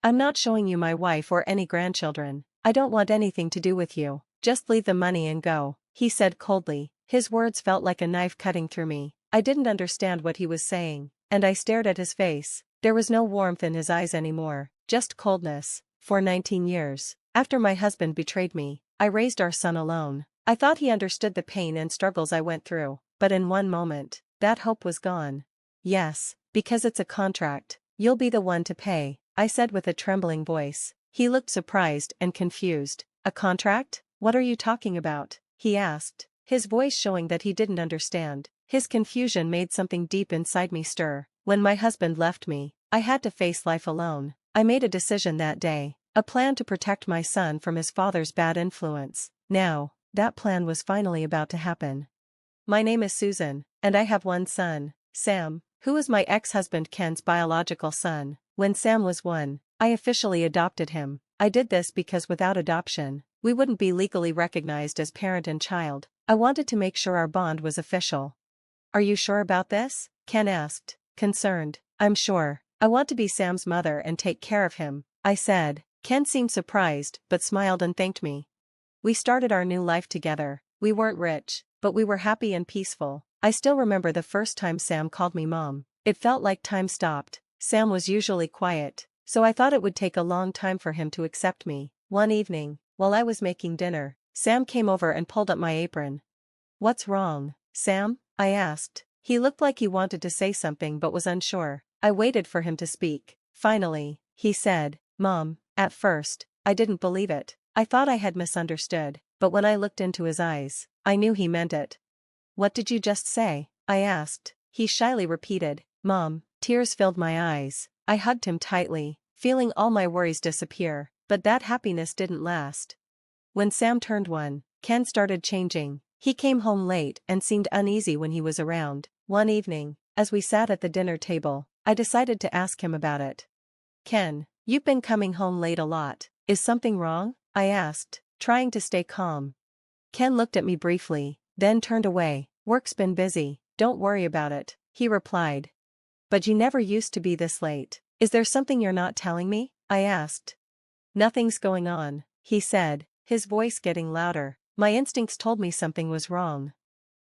I'm not showing you my wife or any grandchildren. I don't want anything to do with you. Just leave the money and go," he said coldly. His words felt like a knife cutting through me. I didn't understand what he was saying, and I stared at his face. There was no warmth in his eyes anymore, just coldness. For 19 years, after my husband betrayed me, I raised our son alone. I thought he understood the pain and struggles I went through, but in one moment, that hope was gone. "Yes, because it's a contract. You'll be the one to pay," I said with a trembling voice. He looked surprised and confused. "A contract? What are you talking about?" he asked, his voice showing that he didn't understand. His confusion made something deep inside me stir. When my husband left me, I had to face life alone. I made a decision that day, a plan to protect my son from his father's bad influence. Now, that plan was finally about to happen. My name is Susan, and I have one son, Sam, who is my ex-husband Ken's biological son. When Sam was 1, I officially adopted him. I did this because without adoption, we wouldn't be legally recognized as parent and child. I wanted to make sure our bond was official. "Are you sure about this?" Ken asked, concerned. "I'm sure. I want to be Sam's mother and take care of him," I said. Ken seemed surprised but smiled and thanked me. We started our new life together. We weren't rich, but we were happy and peaceful. I still remember the first time Sam called me Mom. It felt like time stopped. Sam was usually quiet, so I thought it would take a long time for him to accept me. One evening, while I was making dinner, Sam came over and pulled up my apron. "What's wrong, Sam?" I asked. He looked like he wanted to say something but was unsure. I waited for him to speak. Finally, he said, "Mom." At first, I didn't believe it. I thought I had misunderstood, but when I looked into his eyes, I knew he meant it. "What did you just say?" I asked. He shyly repeated, "Mom." Tears filled my eyes. I hugged him tightly, feeling all my worries disappear, but that happiness didn't last. When Sam turned 1, Ken started changing. He came home late and seemed uneasy when he was around. One evening, as we sat at the dinner table, I decided to ask him about it. "Ken, you've been coming home late a lot. Is something wrong?" I asked, trying to stay calm. Ken looked at me briefly, then turned away. "Work's been busy, don't worry about it," he replied. "But you never used to be this late. Is there something you're not telling me?" I asked. "Nothing's going on," he said, his voice getting louder. My instincts told me something was wrong.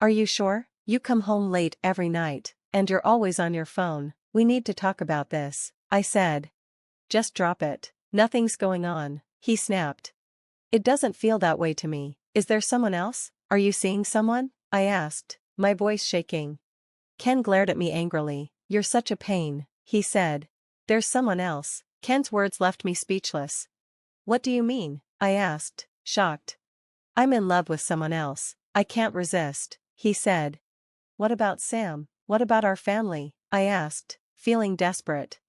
"Are you sure? You come home late every night, and you're always on your phone. We need to talk about this," I said. "Just drop it. Nothing's going on," he snapped. "It doesn't feel that way to me. Is there someone else? Are you seeing someone?" I asked, my voice shaking. Ken glared at me angrily. "You're such a pain," he said. "There's someone else." Ken's words left me speechless. "What do you mean?" I asked, shocked. "I'm in love with someone else. I can't resist," he said. "What about Sam? What about our family?" I asked, feeling desperate.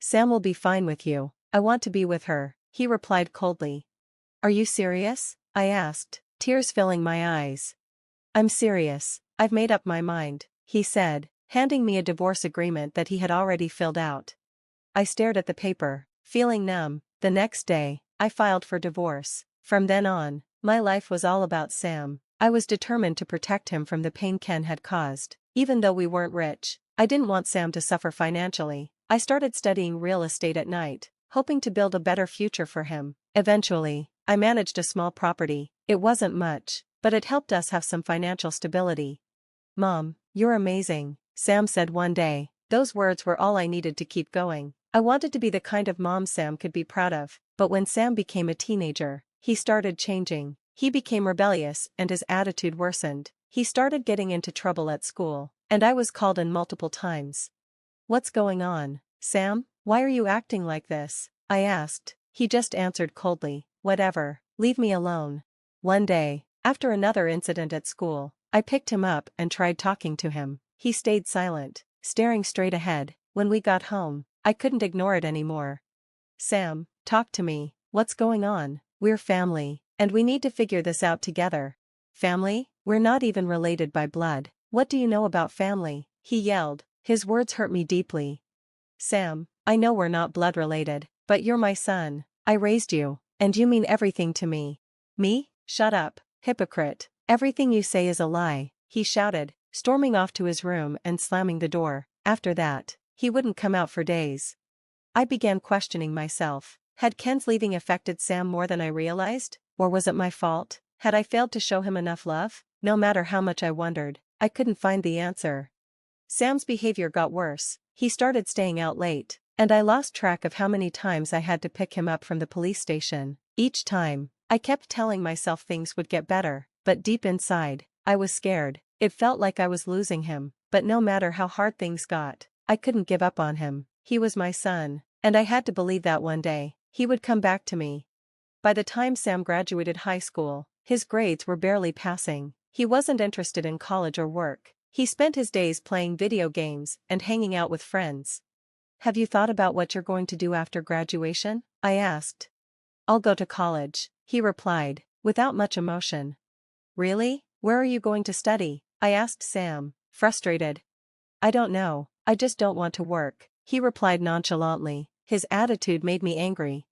"Sam will be fine with you. I want to be with her," he replied coldly. "Are you serious?" I asked, tears filling my eyes. "I'm serious. I've made up my mind," he said, handing me a divorce agreement that he had already filled out. I stared at the paper, feeling numb. The next day, I filed for divorce. From then on, my life was all about Sam. I was determined to protect him from the pain Ken had caused. Even though we weren't rich, I didn't want Sam to suffer financially. I started studying real estate at night, hoping to build a better future for him. Eventually, I managed a small property. It wasn't much, but it helped us have some financial stability. "Mom, you're amazing," Sam said one day. Those words were all I needed to keep going. I wanted to be the kind of mom Sam could be proud of, but when Sam became a teenager, he started changing. He became rebellious and his attitude worsened. He started getting into trouble at school, and I was called in multiple times. "What's going on, Sam? Why are you acting like this?" I asked. He just answered coldly, "Whatever, leave me alone." One day, after another incident at school, I picked him up and tried talking to him. He stayed silent, staring straight ahead. When we got home, I couldn't ignore it anymore. "Sam, talk to me. What's going on? We're family, and we need to figure this out together." "Family? We're not even related by blood. What do you know about family?" he yelled. His words hurt me deeply. "Sam, I know we're not blood related, but you're my son. I raised you, and you mean everything to me." "Me? Shut up, hypocrite. Everything you say is a lie," he shouted, storming off to his room and slamming the door. After that, he wouldn't come out for days. I began questioning myself. Had Ken's leaving affected Sam more than I realized? Or was it my fault? Had I failed to show him enough love? No matter how much I wondered, I couldn't find the answer. Sam's behavior got worse. He started staying out late, and I lost track of how many times I had to pick him up from the police station. Each time, I kept telling myself things would get better, but deep inside, I was scared. It felt like I was losing him, but no matter how hard things got, I couldn't give up on him. He was my son, and I had to believe that one day, he would come back to me. By the time Sam graduated high school, his grades were barely passing. He wasn't interested in college or work. He spent his days playing video games and hanging out with friends. Have you thought about what you're going to do after graduation? I asked. I'll go to college, he replied, without much emotion. Really? Where are you going to study? I asked Sam, frustrated. I don't know, I just don't want to work, he replied nonchalantly. His attitude made me angry.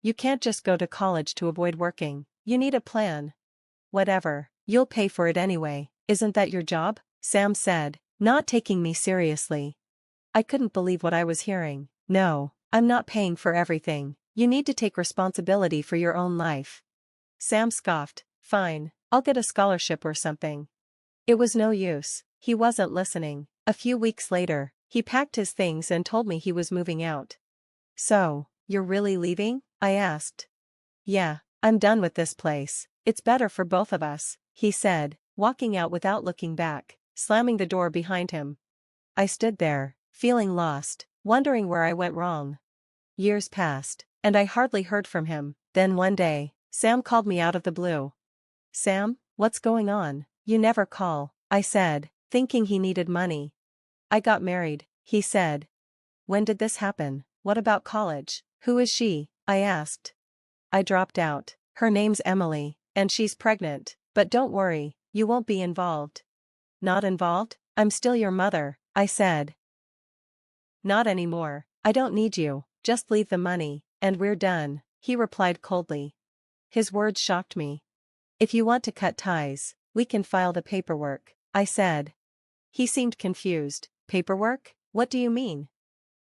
You can't just go to college to avoid working. You need a plan. Whatever, you'll pay for it anyway. Isn't that your job? Sam said, not taking me seriously. I couldn't believe what I was hearing. No, I'm not paying for everything. You need to take responsibility for your own life. Sam scoffed. Fine, I'll get a scholarship or something. It was no use. He wasn't listening. A few weeks later, he packed his things and told me he was moving out. So, you're really leaving? I asked. Yeah, I'm done with this place. It's better for both of us, he said, walking out without looking back, slamming the door behind him. I stood there, feeling lost, wondering where I went wrong. Years passed, and I hardly heard from him. Then one day, Sam called me out of the blue. Sam, what's going on? You never call, I said, thinking he needed money. I got married, he said. When did this happen? What about college? Who is she? I asked. I dropped out. Her name's Emily, and she's pregnant, but don't worry, you won't be involved. Not involved? I'm still your mother, I said. Not anymore, I don't need you, just leave the money, and we're done, he replied coldly. His words shocked me. If you want to cut ties, we can file the paperwork, I said. He seemed confused. Paperwork? What do you mean?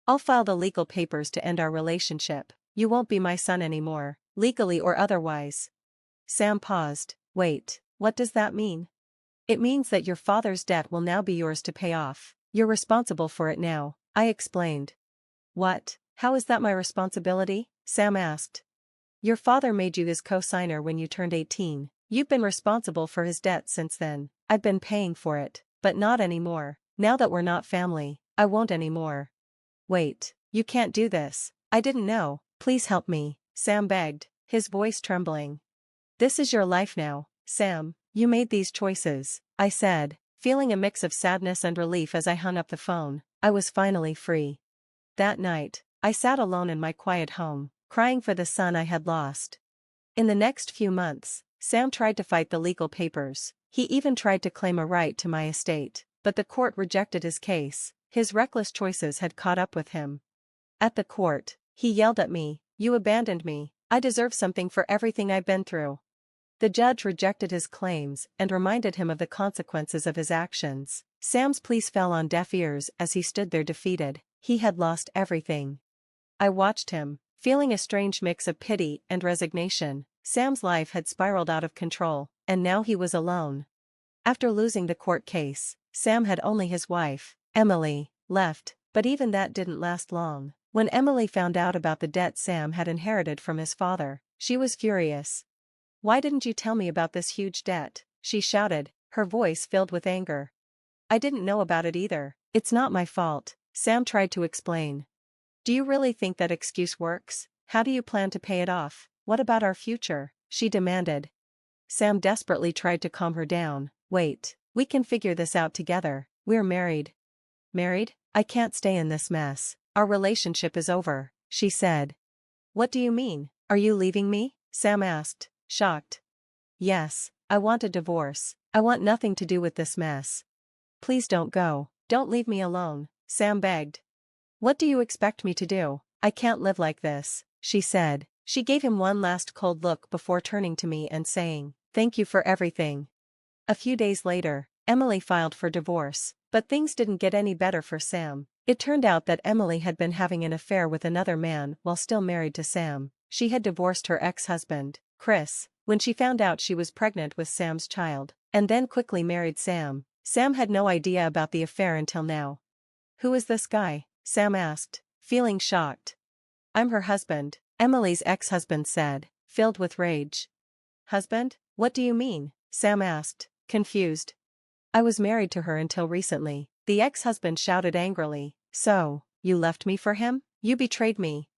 I'll file the legal papers to end our relationship. You won't be my son anymore, legally or otherwise. Sam paused. Wait, what does that mean? It means that your father's debt will now be yours to pay off. You're responsible for it now, I explained. What? How is that my responsibility? Sam asked. Your father made you his co-signer when you turned 18. You've been responsible for his debt since then. I've been paying for it, but not anymore. Now that we're not family, I won't anymore. Wait, you can't do this. I didn't know. Please help me, Sam begged, his voice trembling. This is your life now, Sam. You made these choices, I said, feeling a mix of sadness and relief as I hung up the phone. I was finally free. That night, I sat alone in my quiet home, crying for the son I had lost. In the next few months, Sam tried to fight the legal papers. He even tried to claim a right to my estate, but the court rejected his case. His reckless choices had caught up with him. At the court, he yelled at me, "You abandoned me. I deserve something for everything I've been through." The judge rejected his claims and reminded him of the consequences of his actions. Sam's pleas fell on deaf ears as he stood there defeated. He had lost everything. I watched him, feeling a strange mix of pity and resignation. Sam's life had spiraled out of control, and now he was alone. After losing the court case, Sam had only his wife, Emily, left, but even that didn't last long. When Emily found out about the debt Sam had inherited from his father, she was furious. "Why didn't you tell me about this huge debt?" she shouted, her voice filled with anger. "I didn't know about it either. It's not my fault," Sam tried to explain. "Do you really think that excuse works? How do you plan to pay it off? What about our future?" she demanded. Sam desperately tried to calm her down. "Wait, we can figure this out together. We're married." "Married? I can't stay in this mess. Our relationship is over," she said. "What do you mean? Are you leaving me?" Sam asked, shocked. "Yes, I want a divorce. I want nothing to do with this mess." "Please don't go. Don't leave me alone," Sam begged. "What do you expect me to do? I can't live like this," she said. She gave him one last cold look before turning to me and saying, "Thank you for everything." A few days later, Emily filed for divorce, but things didn't get any better for Sam. It turned out that Emily had been having an affair with another man while still married to Sam. She had divorced her ex-husband, Chris, when she found out she was pregnant with Sam's child, and then quickly married Sam. Sam had no idea about the affair until now. "Who is this guy?" Sam asked, feeling shocked. "I'm her husband," Emily's ex-husband said, filled with rage. "Husband? What do you mean?" Sam asked, confused. "I was married to her until recently," the ex-husband shouted angrily. "So, you left me for him? You betrayed me."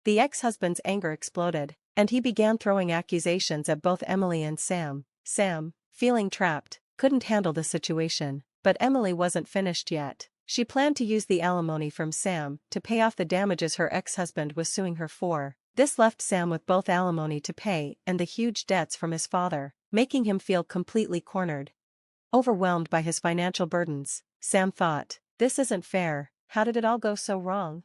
The ex-husband's anger exploded, and he began throwing accusations at both Emily and Sam. Sam, feeling trapped, couldn't handle the situation, but Emily wasn't finished yet. She planned to use the alimony from Sam to pay off the damages her ex-husband was suing her for. This left Sam with both alimony to pay and the huge debts from his father, making him feel completely cornered. Overwhelmed by his financial burdens, Sam thought, "This isn't fair, how did it all go so wrong?"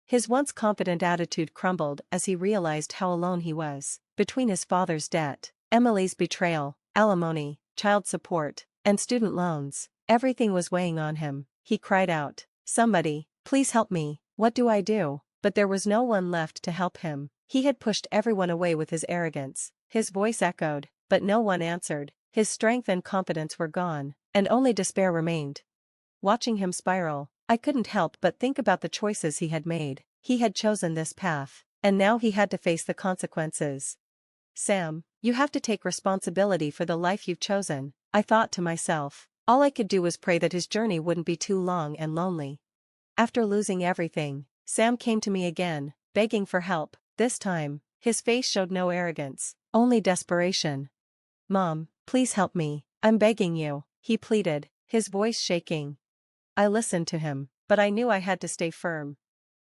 His once confident attitude crumbled as he realized how alone he was. Between his father's debt, Emily's betrayal, alimony, child support, and student loans, everything was weighing on him. He cried out, "Somebody, please help me, what do I do?" But there was no one left to help him. He had pushed everyone away with his arrogance. His voice echoed, but no one answered. His strength and confidence were gone, and only despair remained. Watching him spiral, I couldn't help but think about the choices he had made. He had chosen this path, and now he had to face the consequences. "Sam, you have to take responsibility for the life you've chosen," I thought to myself. All I could do was pray that his journey wouldn't be too long and lonely. After losing everything, Sam came to me again, begging for help. This time, his face showed no arrogance, only desperation. "Mom, please help me, I'm begging you," he pleaded, his voice shaking. I listened to him, but I knew I had to stay firm.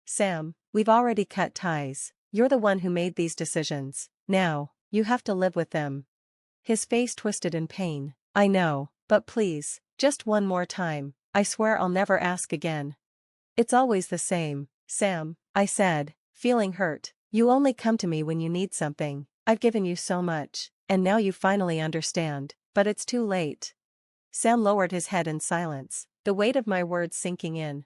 "Sam, we've already cut ties. You're the one who made these decisions. Now, you have to live with them." His face twisted in pain. "I know, but please, just one more time, I swear I'll never ask again." "It's always the same, Sam," I said, feeling hurt. "You only come to me when you need something. I've given you so much, and now you finally understand, but it's too late." Sam lowered his head in silence, the weight of my words sinking in.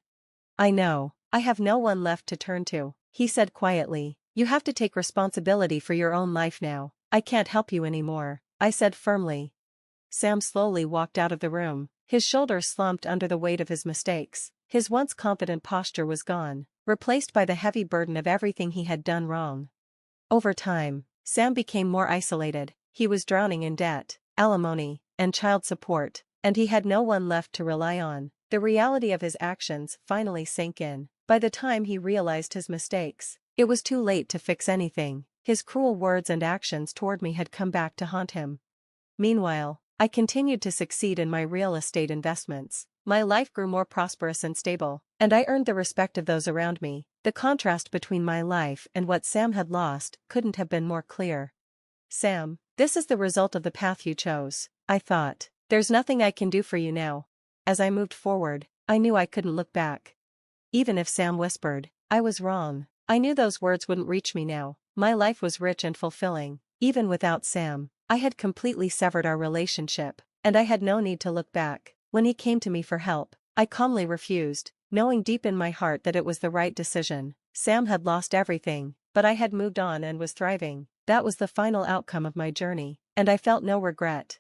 "I know, I have no one left to turn to," he said quietly. "You have to take responsibility for your own life now. I can't help you anymore," I said firmly. Sam slowly walked out of the room, his shoulders slumped under the weight of his mistakes. His once confident posture was gone, replaced by the heavy burden of everything he had done wrong. Over time, Sam became more isolated. He was drowning in debt, alimony, and child support, and he had no one left to rely on. The reality of his actions finally sank in. By the time he realized his mistakes, it was too late to fix anything. His cruel words and actions toward me had come back to haunt him. Meanwhile, I continued to succeed in my real estate investments. My life grew more prosperous and stable, and I earned the respect of those around me. The contrast between my life and what Sam had lost couldn't have been more clear. "Sam, this is the result of the path you chose," I thought. "There's nothing I can do for you now." As I moved forward, I knew I couldn't look back. Even if Sam whispered, I was wrong. I knew those words wouldn't reach me now. My life was rich and fulfilling. Even without Sam, I had completely severed our relationship, and I had no need to look back. When he came to me for help, I calmly refused, knowing deep in my heart that it was the right decision. Sam had lost everything, but I had moved on and was thriving. That was the final outcome of my journey, and I felt no regret.